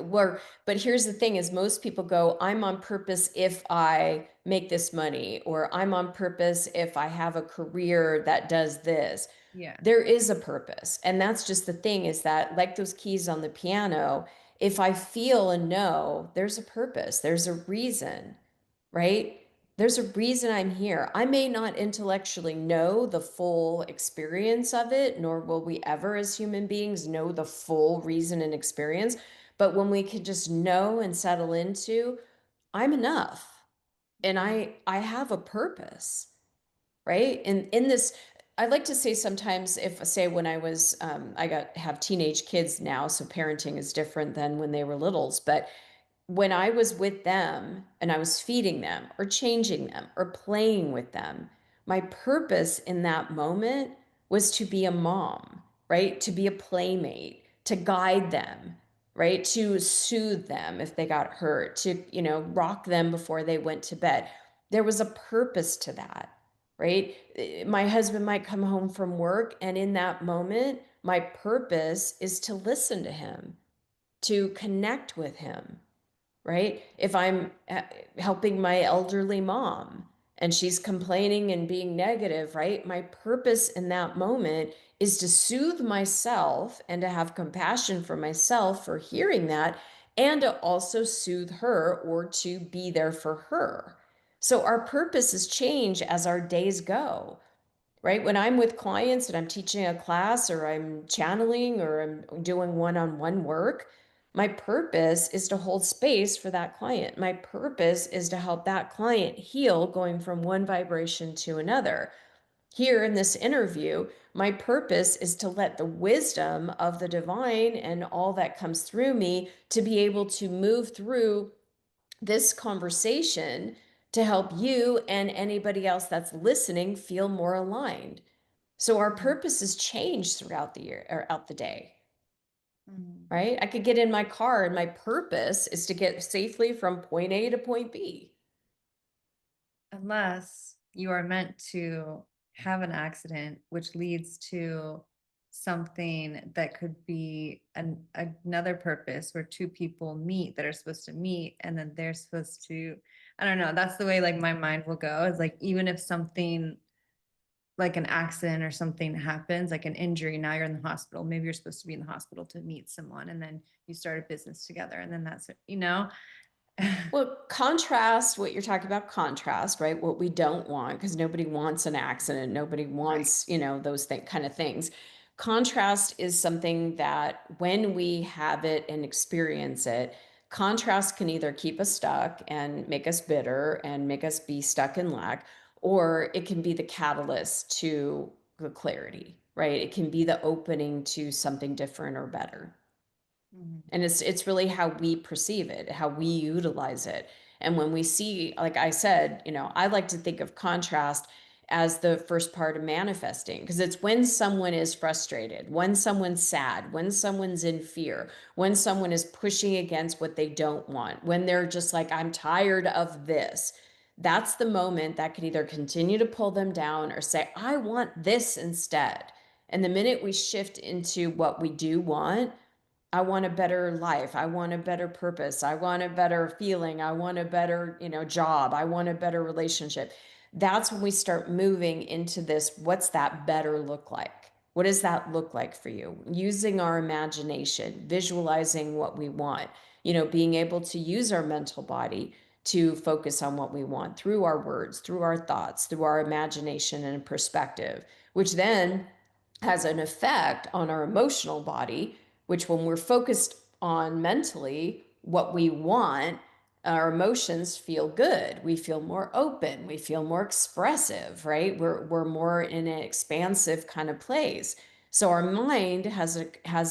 but here's the thing is most people go, I'm on purpose if I make this money, or I'm on purpose if I have a career that does this. Yeah. There is a purpose. And that's just the thing is that like those keys on the piano, if I feel and know there's a purpose, there's a reason, right? There's a reason I'm here. I may not intellectually know the full experience of it, nor will we ever as human beings know the full reason and experience. But when we can just know and settle into, I'm enough and Mhm. I have a purpose, right? And in this, I like to say sometimes if say when I was I got have teenage kids now, so parenting is different than when they were littles, but when I was with them and I was feeding them or changing them or playing with them, my purpose in that moment was to be a mom, right? To be a playmate, to guide them, right? To soothe them if they got hurt, to, rock them before they went to bed. There was a purpose to that, right? My husband might come home from work, and in that moment, my purpose is to listen to him, to connect with him, right? If I'm helping my elderly mom and she's complaining and being negative, right? My purpose in that moment is to soothe myself and to have compassion for myself for hearing that and to also soothe her or to be there for her. So our purposes change as our days go, right? When I'm with clients and I'm teaching a class or I'm channeling or I'm doing one-on-one work, my purpose is to hold space for that client. My purpose is to help that client heal going from one vibration to another. Here in this interview, my purpose is to let the wisdom of the divine and all that comes through me to be able to move through this conversation to help you and anybody else that's listening feel more aligned. So our Mhm. purposes change throughout the year or out the day, Mhm. right? I could get in my car and my purpose is to get safely from point A to point B. Unless you are meant to have an accident, which leads to something that could be another purpose where two people meet that are supposed to meet, and then they're supposed to, I don't know, that's the way like my mind will go. Is like even if something like an accident or something happens, like an injury, now you're in the hospital. Maybe you're supposed to be in the hospital to meet someone, and then you start a business together, and then that's it, you know? Well, contrast what you're talking about, contrast, right? What we don't want, because nobody wants an accident. Nobody Right. wants, those kind of things. Contrast is something that when we have it and experience it, contrast can either keep us stuck and make us bitter and make us be stuck in lack, or it can be the catalyst to the clarity, right? It can be the opening to something different or better. Mhm. And it's really how we perceive it, how we utilize it. And when we see, like I said, I like to think of contrast as the first part of manifesting, because it's when someone is frustrated, when someone's sad, when someone's in fear, when someone is pushing against what they don't want, when they're just like, I'm tired of this. That's the moment that could either continue to pull them down or say, I want this instead. And the minute we shift into what we do want, I want a better life. I want a better purpose. I want a better feeling. I want a better, job. I want a better relationship. That's when we start moving into this. What's that better look like? What does that look like for you? Using our imagination, visualizing what we want, being able to use our mental body to focus on what we want through our words, through our thoughts, through our imagination and perspective, which then has an effect on our emotional body, which when we're focused on mentally what we want, our emotions feel good. We feel more open. We feel more expressive, right? We're more in an expansive kind of place. So our mind has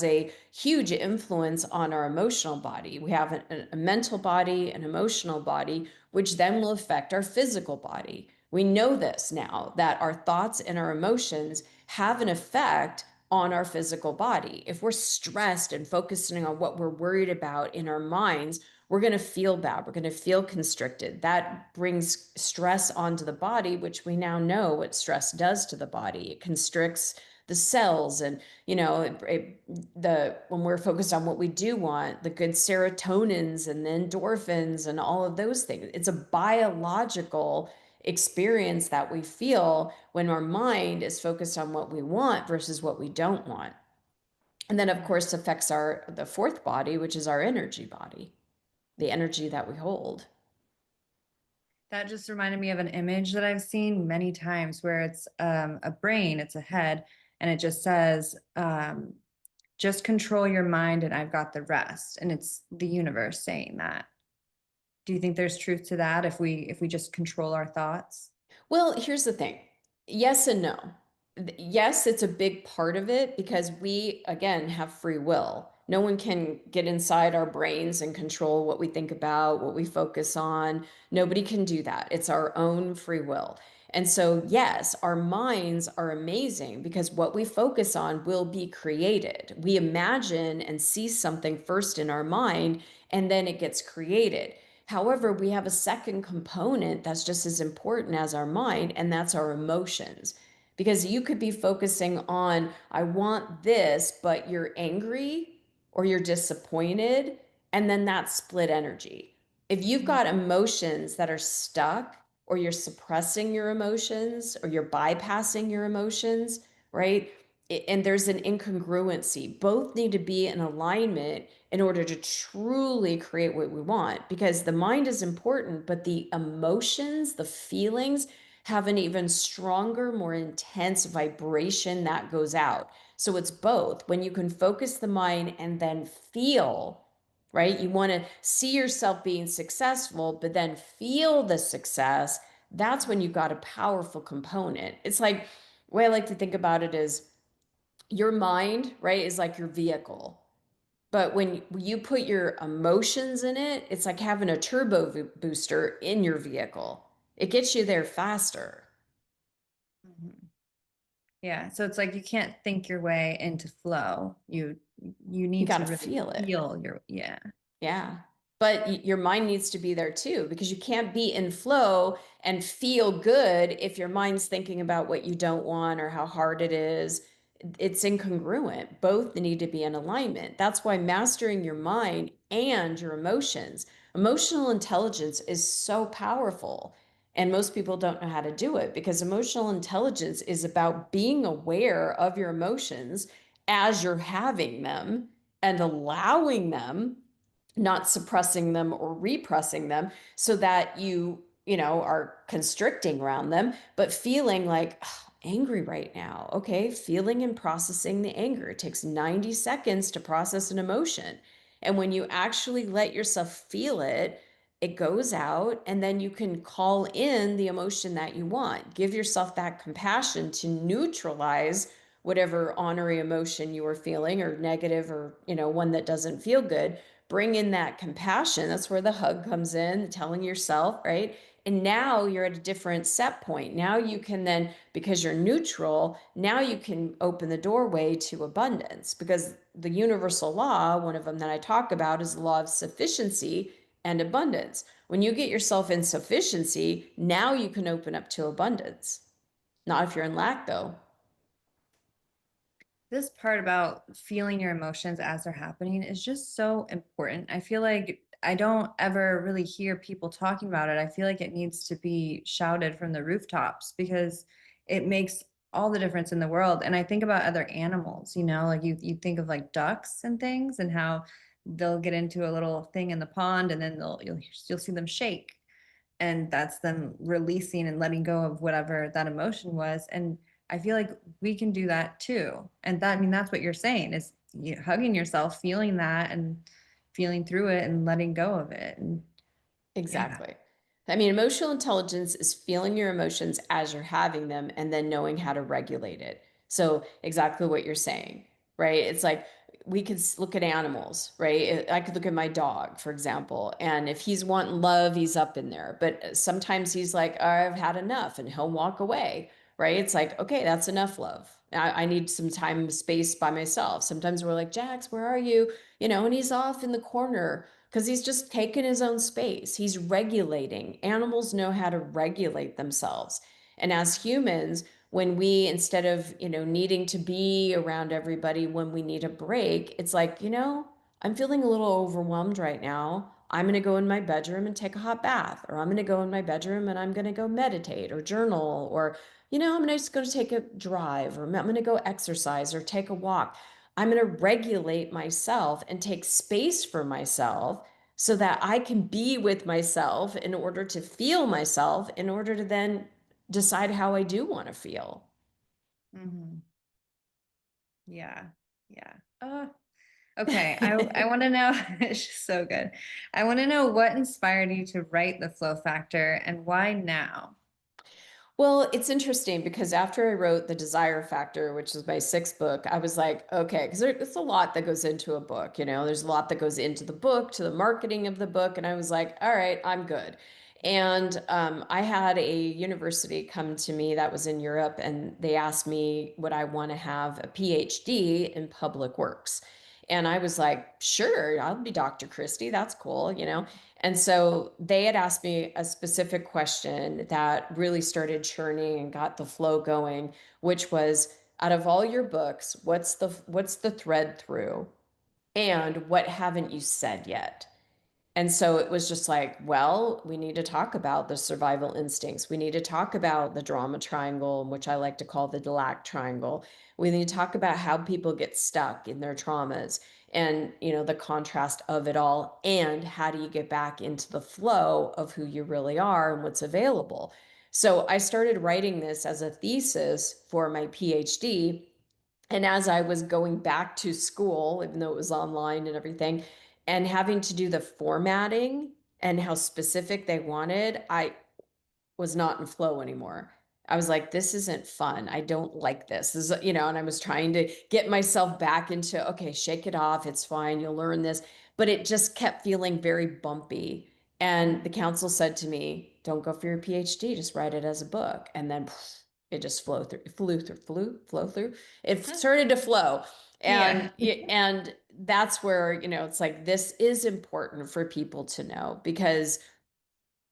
a huge influence on our emotional body. We have a mental body, an emotional body, which then will affect our physical body. We know this now that our thoughts and our emotions have an effect on our physical body. If we're stressed and focusing on what we're worried about in our minds, we're going to feel bad. We're going to feel constricted. That brings stress onto the body, which we now know what stress does to the body. It constricts the cells, and the when we're focused on what we do want, the good serotonins and the endorphins and all of those things. It's a biological experience that we feel when our mind is focused on what we want versus what we don't want. And then of Mhm. course affects the fourth body, which is our energy body, the energy that we hold. That just reminded me of an image that I've seen many times where it's a brain, it's a head, and it just says, just control your mind and I've got the rest. And it's the universe saying that. Do you think there's truth to that if we just control our thoughts? Well, here's the thing. Yes and no. Yes, it's a big part of it because we, again, have free will. No one can get inside our brains and control what we think about, what we focus on. Nobody can do that. It's our own free will. And so, yes, our minds are amazing because what we focus on will be created. We imagine and see something first in our mind, and then it gets created. However, we have a second component that's just as important as our mind, and that's our emotions. Because you could be focusing on, I want this, but you're angry or you're disappointed, and then that's split energy. If you've got Mhm. emotions that are stuck, or you're suppressing your emotions, or you're bypassing your emotions, right? And there's an incongruency. Both need to be in alignment in order to truly create what we want, because the mind is important, but the emotions, the feelings have an even stronger, more intense vibration that goes out. So it's both. When you can focus the mind and then feel, right? You want to see yourself being successful, but then feel the success. That's when you've got a powerful component. It's like, the way I like to think about it is your mind, right, is like your vehicle. But when you put your emotions in it, it's like having a turbo booster in your vehicle. It gets you there faster. Mhm. Yeah. So it's like you can't think your way into flow. You You need got to to really feel it. feel your, yeah. Yeah. But your mind needs to be there too, because you can't be in flow and feel good if your mind's thinking about what you don't want or how hard it is. It's incongruent. Both need to be in alignment. That's why mastering your mind and your emotions, emotional intelligence is so powerful. And most people don't know how to do it because emotional intelligence is about being aware of your emotions as you're having them and allowing them, not suppressing them or repressing them so that you are constricting around them, but feeling like, "Oh, angry right now." Okay, feeling and processing the anger. It takes 90 seconds to process an emotion. And when you actually let yourself feel it, it goes out, and then you can call in the emotion that you want. Give yourself that compassion to neutralize whatever honorary emotion you are feeling, or negative, or one that doesn't feel good. Bring in that compassion. That's where the hug comes in, telling yourself, right? And now you're at a different set point. Now you can then, because you're neutral, now you can open the doorway to abundance, because the universal law, one of them that I talk about, is the law of sufficiency and abundance. When you get yourself in sufficiency, now you can open up to abundance. Not if you're in lack, though. This part about feeling your emotions as they're happening is just so important. I feel like I don't ever really hear people talking about it. I feel like it needs to be shouted from the rooftops because it makes all the difference in the world. And I think about other animals, like you think of like ducks and things and how they'll get into a little thing in the pond and then you'll see them shake, and that's them releasing and letting go of whatever that emotion was. And I feel like we can do that too. And that, I mean, that's what you're saying is hugging yourself, feeling that and feeling through it and letting go of it. And yeah. Exactly. I mean, emotional intelligence is feeling your emotions as you're having them and then knowing how to regulate it. So, exactly what you're saying, right? It's like we could look at animals, right? I could look at my dog, for example, and if he's wanting love, he's up in there. But sometimes he's like, "Oh, I've had enough," and he'll walk away, right? It's like, okay, that's enough love. I need some time, space by myself. Sometimes we're like, "Jax, where are you?" And he's off in the corner because he's just taken his own space. He's regulating. Animals know how to regulate themselves. And as humans, when we, instead of, needing to be around everybody when we need a break, it's like, I'm feeling a little overwhelmed right now. I'm going to go in my bedroom and take a hot bath, or I'm going to go in my bedroom and I'm going to go meditate or journal, or, I'm just going to take a drive, or I'm going to go exercise or take a walk. I'm going to regulate myself and take space for myself so that I can be with myself in order to feel myself, in order to then decide how I do want to feel. Mhm. Yeah. Yeah. Okay. I want to know, it's just so good. I want to know what inspired you to write The Flow Factor and why now? Well, it's interesting because after I wrote The Desire Factor, which is my sixth book, I was like, okay, because there's a lot that goes into a book. There's a lot that goes into the book, to the marketing of the book. And I was like, all right, I'm good. And I had a university come to me that was in Europe, and they asked me, would I want to have a PhD in public works? And I was like, sure, I'll be Dr. Christy. That's cool. And so they had asked me a specific question that really started churning and got the flow going, which was, out of all your books, what's the thread through? And what haven't you said yet? And so it was just like, well, we need to talk about the survival instincts. We need to talk about the drama triangle, which I like to call the lack triangle. We need to talk about how people get stuck in their traumas, and, the contrast of it all. And how do you get back into the flow of who you really are and what's available? So I started writing this as a thesis for my PhD. And as I was going back to school, even though it was online and everything, and having to do the formatting and how specific they wanted, I was not in flow anymore. I was like, this isn't fun. I don't like this. And I was trying to get myself back into, okay, shake it off. It's fine. You'll learn this. But it just kept feeling very bumpy. And the council said to me, don't go for your PhD, just write it as a book. And then It just flow through. It started to flow. Yeah. And that's where, it's like this is important for people to know because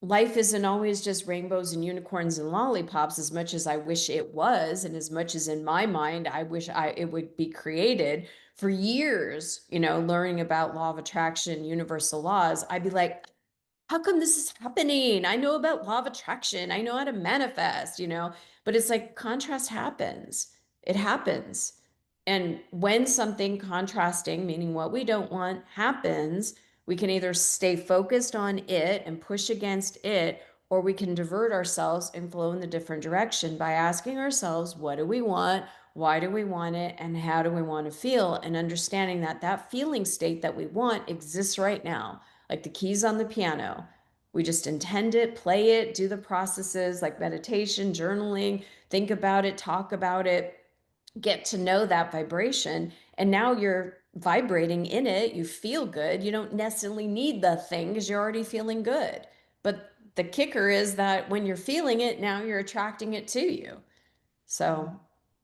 life isn't always just rainbows and unicorns and lollipops as much as I wish it was, and as much as in my mind I wish it would be created. For years, learning about law of attraction, universal laws, I'd be like, how come this is happening? I know about law of attraction. I know how to manifest, but it's like contrast happens. It happens. And when something contrasting, meaning what we don't want, happens, we can either stay focused on it and push against it, or we can divert ourselves and flow in the different direction by asking ourselves, what do we want? Why do we want it? And how do we want to feel? And understanding that that feeling state that we want exists right now, like the keys on the piano. We just intend it, play it, do the processes like meditation, journaling, think about it, talk about it, get to know that vibration. And now you're vibrating in it. You feel good. You don't necessarily need the thing because you're already feeling good. But the kicker is that when you're feeling it, now you're attracting it to you. So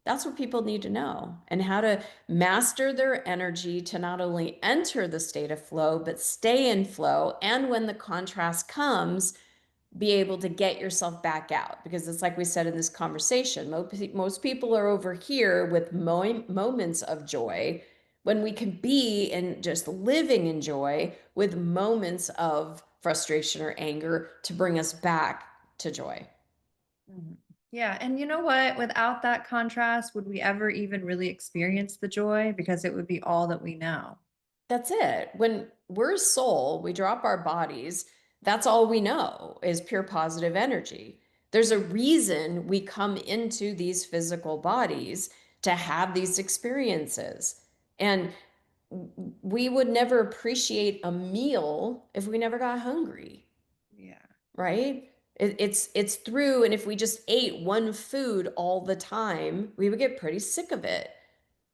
that's what people need to know, and how to master their energy to not only enter the state of flow, but stay in flow. And when the contrast comes, be able to get yourself back out. Because it's like we said in this conversation, most people are over here with moments of joy when we can be in just living in joy with moments of frustration or anger to bring us back to joy. Mhm. Yeah. And you know what? Without that contrast, would we ever even really experience the joy? Because it would be all that we know. That's it. When we're soul, we drop our bodies. That's all we know is pure positive energy. There's a reason we come into these physical bodies to have these experiences. And we would never appreciate a meal if we never got hungry, Yeah. right? It's through, and if we just ate one food all the time, we would get pretty sick of it,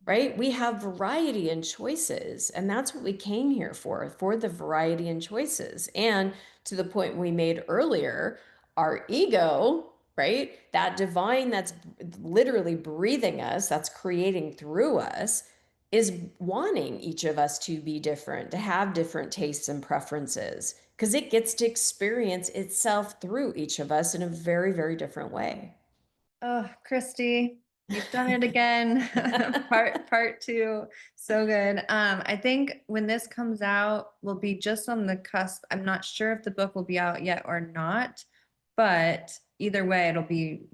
right? We have variety and choices, and that's what we came here for the variety and choices. And to the point we made earlier, our ego, right? That divine that's literally breathing us, that's creating through us, is wanting each of us to be different, to have different tastes and preferences, because it gets to experience itself through each of us in a very, very different way. Oh, Christy, you've done it again. Part two. So good. I think when this comes out, we'll be just on the cusp. I'm not sure if the book will be out yet or not, but either way, it'll be,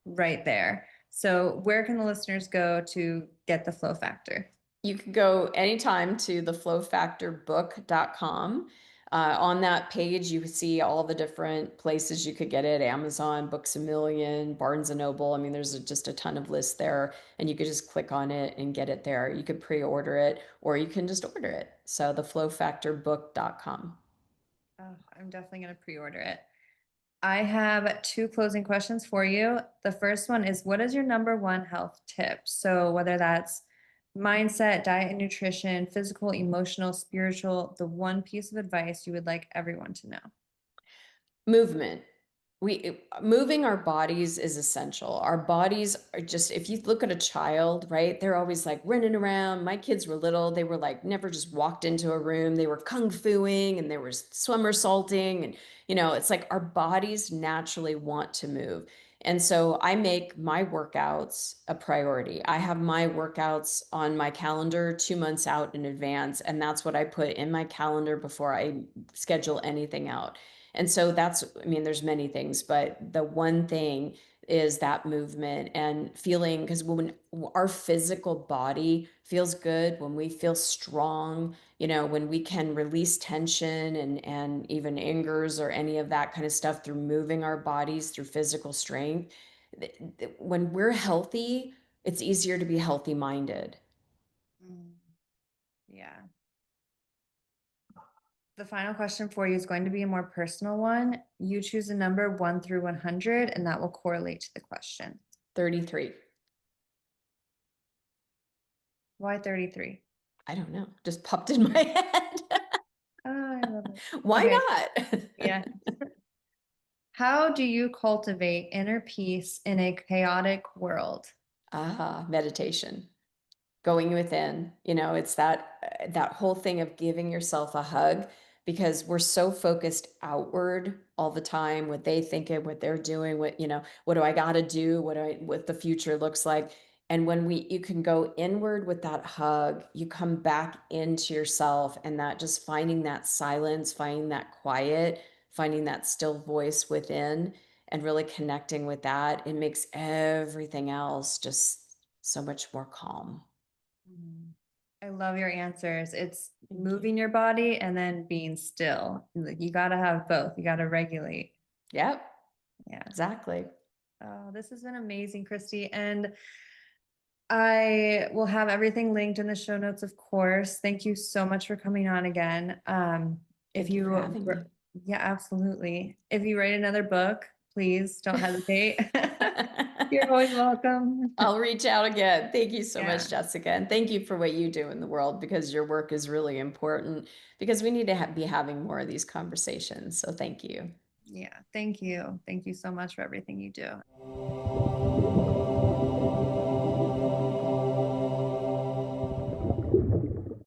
right there. So where can the listeners go to get the flow factor? You can go anytime to theflowfactorbook.com. On that page, you see all the different places you could get it: Amazon, Books A Million, Barnes and Noble. I mean, there's just a ton of lists there, and you could just click on it and get it there. You could pre-order it, or you can just order it. So theflowfactorbook.com. Oh, I'm definitely going to pre-order it. I have two closing questions for you. The first one is, what is your number one health tip? So whether that's mindset, diet and nutrition, physical, emotional, spiritual, the one piece of advice you would like everyone to know. Movement. Moving our bodies is essential. Our bodies are just, if you look at a child, right, they're always like running around. My kids were little, they were like never just walked into a room. They were kung fuing and they were somersaulting, and it's like our bodies naturally want to move. And so I make my workouts a priority. I have my workouts on my calendar 2 months out in advance, and that's what I put in my calendar before I schedule anything out. And so that's, I mean, there's many things, but the one thing is that movement and feeling, because when our physical body feels good, when we feel strong, when we can release tension and even angers or any of that kind of stuff through moving our bodies through physical strength, when we're healthy, it's easier to be healthy minded. Mm, yeah. The final question for you is going to be a more personal one. You choose a number 1 through 100, and that will correlate to the question. 33. Why 33? I don't know, just popped in my head. Oh, I love it. Why Okay. not? Yeah. How do you cultivate inner peace in a chaotic world? Meditation. Going within, it's that whole thing of giving yourself a hug, because we're so focused outward all the time, what they think of, what they're doing, what do I got to do, what the future looks like. And when you can go inward with that hug, you come back into yourself, and that just finding that silence, finding that quiet, finding that still voice within, and really connecting with that, it makes everything else just so much more calm. Mm. I love your answers. It's Thank you. moving your body and then being still. Like, you got to have both. You got to regulate. Yep, Yeah. exactly. Oh, this has been amazing, Christy. And I will have everything linked in the show notes, of course. Thank you so much for coming on again. If Thank you for you, having me. yeah, absolutely. If you write another book, please don't hesitate. You're always welcome. I'll reach out again. Thank you so Yeah. much, Jessica. And thank you for what you do in the world, because your work is really important, because we need to be having more of these conversations. So thank you. Yeah. Thank you. Thank you so much for everything you do.